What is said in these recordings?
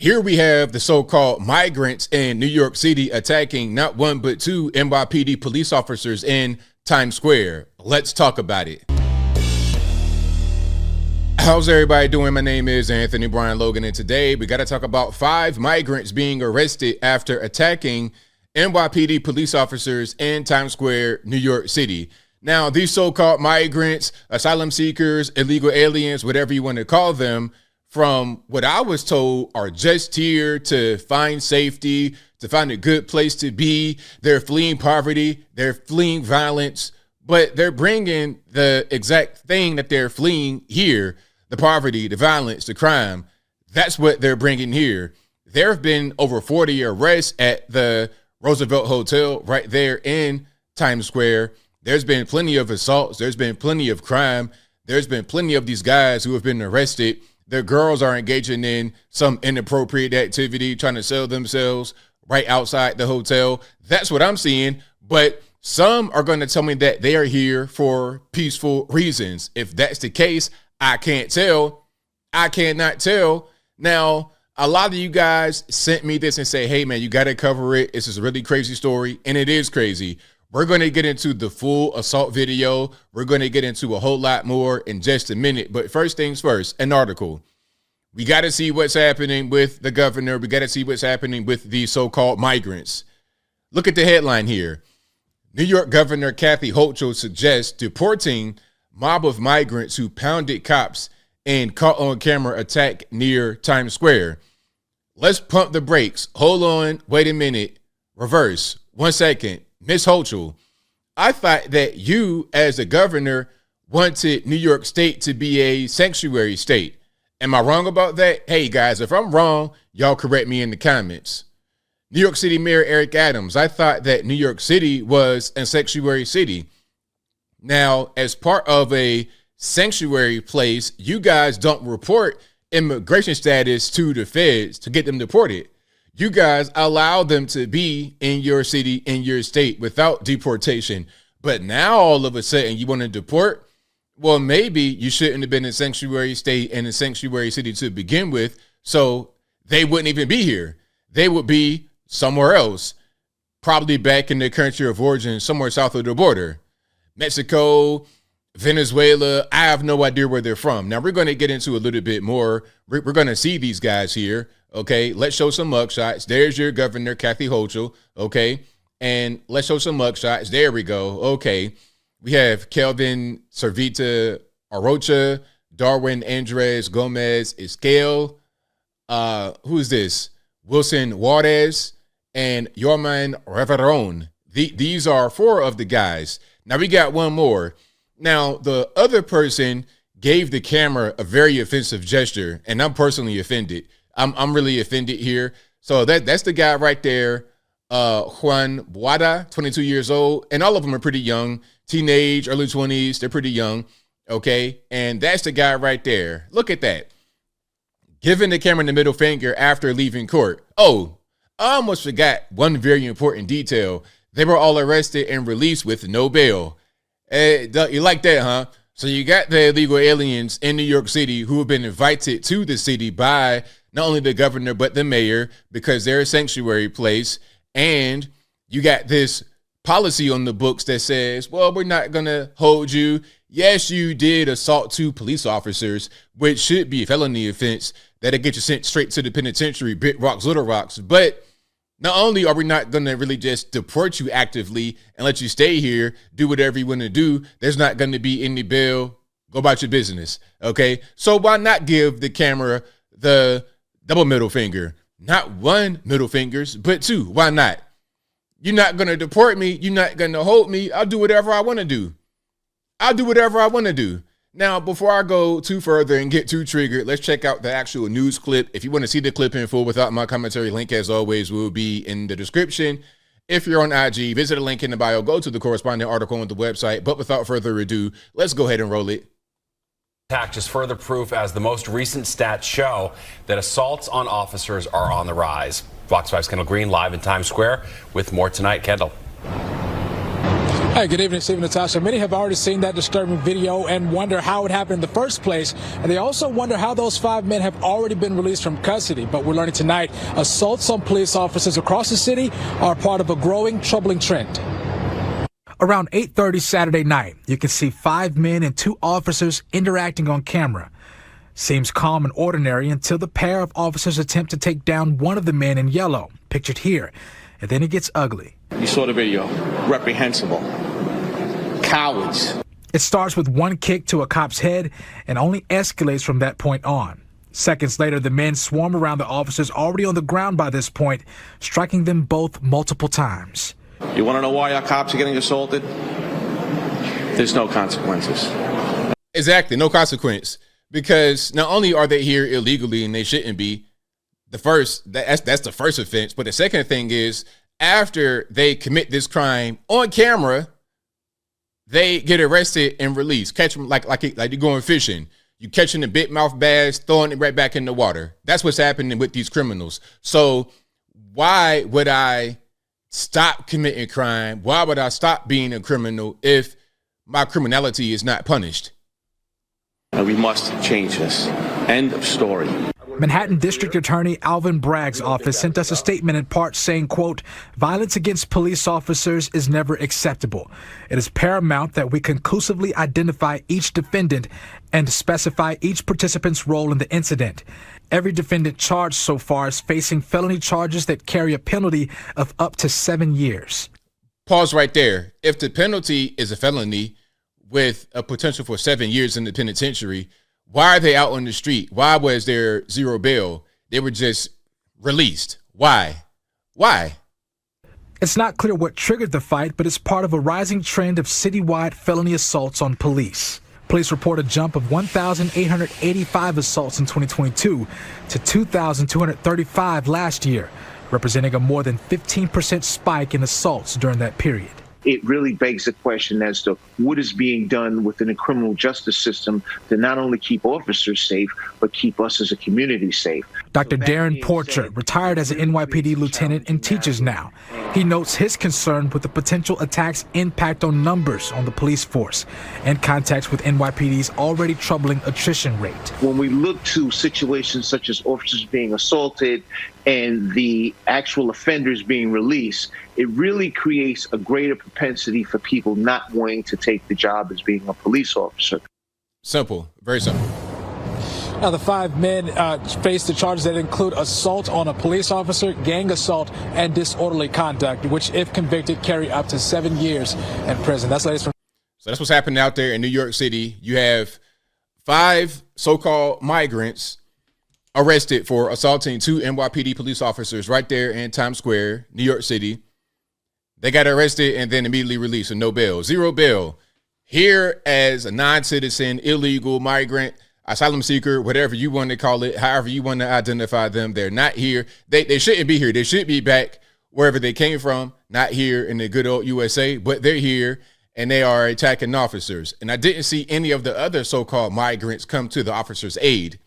Here we have the so-called migrants in New York City attacking not one but two NYPD police officers in Times Square. Let's talk about it. How's everybody doing? My name is Anthony Brian Logan, and today we got to talk about 5 migrants being arrested after attacking NYPD police officers in Times Square, New York City. Now, these so-called migrants, asylum seekers, illegal aliens, whatever you want to call them, from what I was told, are just here to find safety, to find a good place to be. They're fleeing poverty, they're fleeing violence, but they're bringing the exact thing that they're fleeing here, the poverty, the violence, the crime. That's what they're bringing here. There have been over 40 arrests at the Roosevelt Hotel right there in Times Square. There's been plenty of assaults. There's been plenty of crime. There's been plenty of these guys who have been arrested. Their girls are engaging in some inappropriate activity, trying to sell themselves right outside the hotel. That's what I'm seeing. But some are going to tell me that they are here for peaceful reasons. If that's the case, I can't tell. I cannot tell. Now, a lot of you guys sent me this and say, hey, man, you got to cover it. This is a really crazy story. And it is crazy. We're going to get into the full assault video. We're going to get into a whole lot more in just a minute. But first things first, an article. We got to see what's happening with the governor. We got to see what's happening with these so-called migrants. Look at the headline here. New York Governor Kathy Hochul suggests deporting mob of migrants who pounded cops in caught on camera attack near Times Square. Let's pump the brakes. Hold on. Wait a minute. Reverse. 1 second. Miss Hochul, I thought that you, as a governor, wanted New York State to be a sanctuary state. Am I wrong about that? Hey, guys, if I'm wrong, y'all correct me in the comments. New York City Mayor Eric Adams, I thought that New York City was a sanctuary city. Now, as part of a sanctuary place, you guys don't report immigration status to the feds to get them deported. You guys allow them to be in your city, in your state without deportation. But now all of a sudden you want to deport? Well, maybe you shouldn't have been in a sanctuary state and a sanctuary city to begin with. So they wouldn't even be here. They would be somewhere else, probably back in their country of origin, somewhere south of the border. Mexico, Venezuela, I have no idea where they're from. Now we're going to get into a little bit more. We're going to see these guys here. Okay, let's show some mugshots. There's your governor, Kathy Hochul. Okay, and let's show some mugshots. There we go. Okay, we have Kelvin Servita Arocha, Darwin Andres Gomez Escale. Who is this? Wilson Juarez and Yorman Reveron. These are 4 of the guys. Now we got one more. Now the other person gave the camera a very offensive gesture, and I'm personally offended. I'm really offended here. So that's the guy right there, Juan Boada, 22 years old. And all of them are pretty young, teenage, early 20s. They're pretty young. Okay. And that's the guy right there. Look at that. Giving the camera the middle finger after leaving court. Oh, I almost forgot one very important detail. They were all arrested and released with no bail. You like that, huh? So you got the illegal aliens in New York City who have been invited to the city by not only the governor, but the mayor, because they're a sanctuary place. And you got this policy on the books that says, well, we're not going to hold you. Yes, you did assault 2 police officers, which should be a felony offense that'll get you sent straight to the penitentiary, Big Rocks, Little Rocks. But not only are we not going to really just deport you actively and let you stay here, do whatever you want to do, there's not going to be any bail. Go about your business. Okay. So why not give the camera the double middle finger? Not 1 middle fingers, but 2. Why not? You're not going to deport me. You're not going to hold me. I'll do whatever I want to do. I'll do whatever I want to do. Now, before I go too further and get too triggered, let's check out the actual news clip. If you want to see the clip in full without my commentary, link as always will be in the description. If you're on IG, visit the link in the bio, go to the corresponding article on the website. But without further ado, let's go ahead and roll it. Attack just further proof as the most recent stats show that assaults on officers are on the rise. Fox 5's Kendall Green live in Times Square with more tonight. Kendall. Hey, good evening, Steve and Natasha. Many have already seen that disturbing video and wonder how it happened in the first place. And they also wonder how those 5 men have already been released from custody. But we're learning tonight assaults on police officers across the city are part of a growing, troubling trend. Around 8:30 Saturday night, you can see 5 men and 2 officers interacting on camera. Seems calm and ordinary until the pair of officers attempt to take down one of the men in yellow, pictured here. And then it gets ugly. You saw the video. Reprehensible. Cowards. It starts with one kick to a cop's head and only escalates from that point on. Seconds later, the men swarm around the officers already on the ground by this point, striking them both multiple times. You want to know why our cops are getting assaulted? There's no consequences. Exactly, no consequence. Because not only are they here illegally and they shouldn't be, that's the first offense. But the second thing is, after they commit this crime on camera, they get arrested and released. Catch them like you're going fishing. You catching the big mouth bass, throwing it right back in the water. That's what's happening with these criminals. So why would I stop committing crime? Why would I stop being a criminal if my criminality is not punished? We must change this. End of story. Manhattan District Attorney Alvin Bragg's office sent us a statement in part saying, quote, violence against police officers is never acceptable. It is paramount that we conclusively identify each defendant and specify each participant's role in the incident. Every defendant charged so far is facing felony charges that carry a penalty of up to 7 years. Pause right there. If the penalty is a felony with a potential for 7 years in the penitentiary, why are they out on the street? Why was there zero bail? They were just released. Why? It's not clear what triggered the fight, but it's part of a rising trend of citywide felony assaults on police. Police report a jump of 1,885 assaults in 2022 to 2,235 last year, representing a more than 15% spike in assaults during that period. It really begs the question as to what is being done within the criminal justice system to not only keep officers safe, but keep us as a community safe. Dr. Darren Porcher, retired as an NYPD lieutenant and teaches now. He notes his concern with the potential attack's impact on numbers on the police force and context with NYPD's already troubling attrition rate. When we look to situations such as officers being assaulted and the actual offenders being released, it really creates a greater propensity for people not wanting to take the job as being a police officer. Simple, very simple. Now, the 5 men face the charges that include assault on a police officer, gang assault, and disorderly conduct, which, if convicted, carry up to 7 years in prison. That's latest from. So that's what's happening out there in New York City. You have 5 so-called migrants arrested for assaulting 2 NYPD police officers right there in Times Square, New York City. They got arrested and then immediately released with no bail, zero bail. Here as a non-citizen, illegal migrant, asylum seeker, whatever you want to call it, however you want to identify them, they're not here. They shouldn't be here. They should be back wherever they came from, not here in the good old USA, but they're here and they are attacking officers. And I didn't see any of the other so-called migrants come to the officers' aid.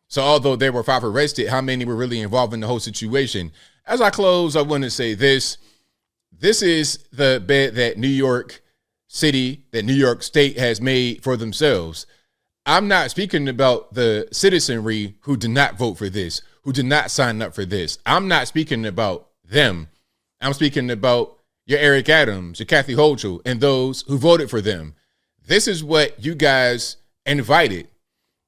So although there were 5 arrested, how many were really involved in the whole situation? As I close, I want to say this. This is the bed that New York City, that New York State has made for themselves. I'm not speaking about the citizenry who did not vote for this, who did not sign up for this. I'm not speaking about them. I'm speaking about your Eric Adams, your Kathy Hochul, and those who voted for them. This is what you guys invited.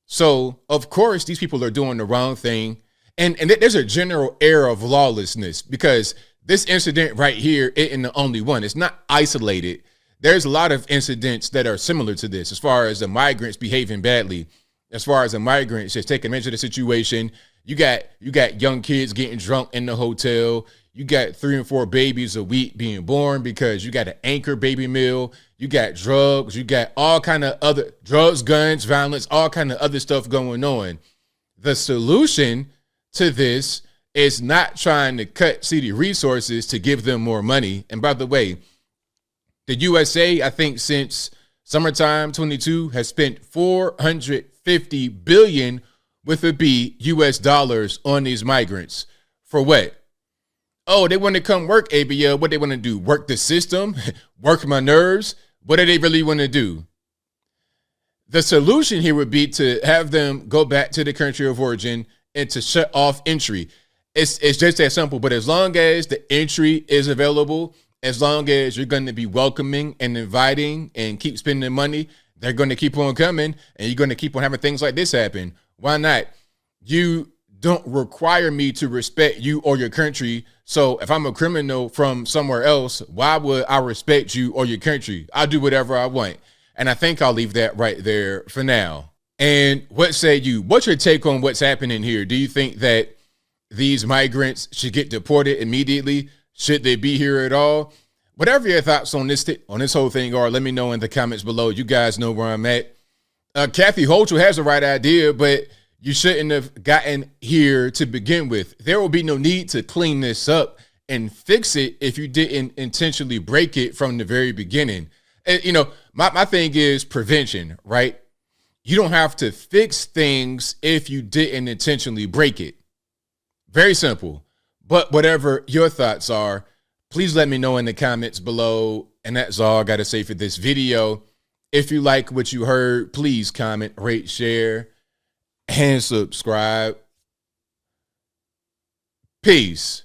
So, of course, these people are doing the wrong thing. And there's a general air of lawlessness because this incident right here isn't the only one. It's not isolated. There's a lot of incidents that are similar to this as far as the migrants behaving badly, as far as the migrants just taking advantage of the situation. You got young kids getting drunk in the hotel. You got 3 and 4 babies a week being born because you got an anchor baby mill. You got drugs. You got all kind of other drugs, guns, violence, all kind of other stuff going on. The solution to this is not trying to cut city resources to give them more money. And by the way, the USA, I think since summertime 22 has spent $450 billion with a B US dollars on these migrants. For what? Oh, they want to come work ABL. What they want to do? Work the system? Work my nerves? What do they really want to do? The solution here would be to have them go back to the country of origin and to shut off entry. It's just that simple. But as long as the entry is available, as long as you're going to be welcoming and inviting and keep spending money, they're going to keep on coming, and you're going to keep on having things like this happen. Why not? You don't require me to respect you or your country. So if I'm a criminal from somewhere else, why would I respect you or your country? I'll do whatever I want. And I think I'll leave that right there for now. And what say you? What's your take on what's happening here? Do you think that these migrants should get deported immediately? Should they be here at all? Whatever your thoughts on this whole thing are, let me know in the comments below. You guys know where I'm at. Kathy Hochul has the right idea, but you shouldn't have gotten here to begin with. There will be no need to clean this up and fix it if you didn't intentionally break it from the very beginning. And, you know, my thing is prevention, right? You don't have to fix things if you didn't intentionally break it. Very simple. But whatever your thoughts are, please let me know in the comments below. And that's all I got to say for this video. If you like what you heard, please comment, rate, share, and subscribe. Peace.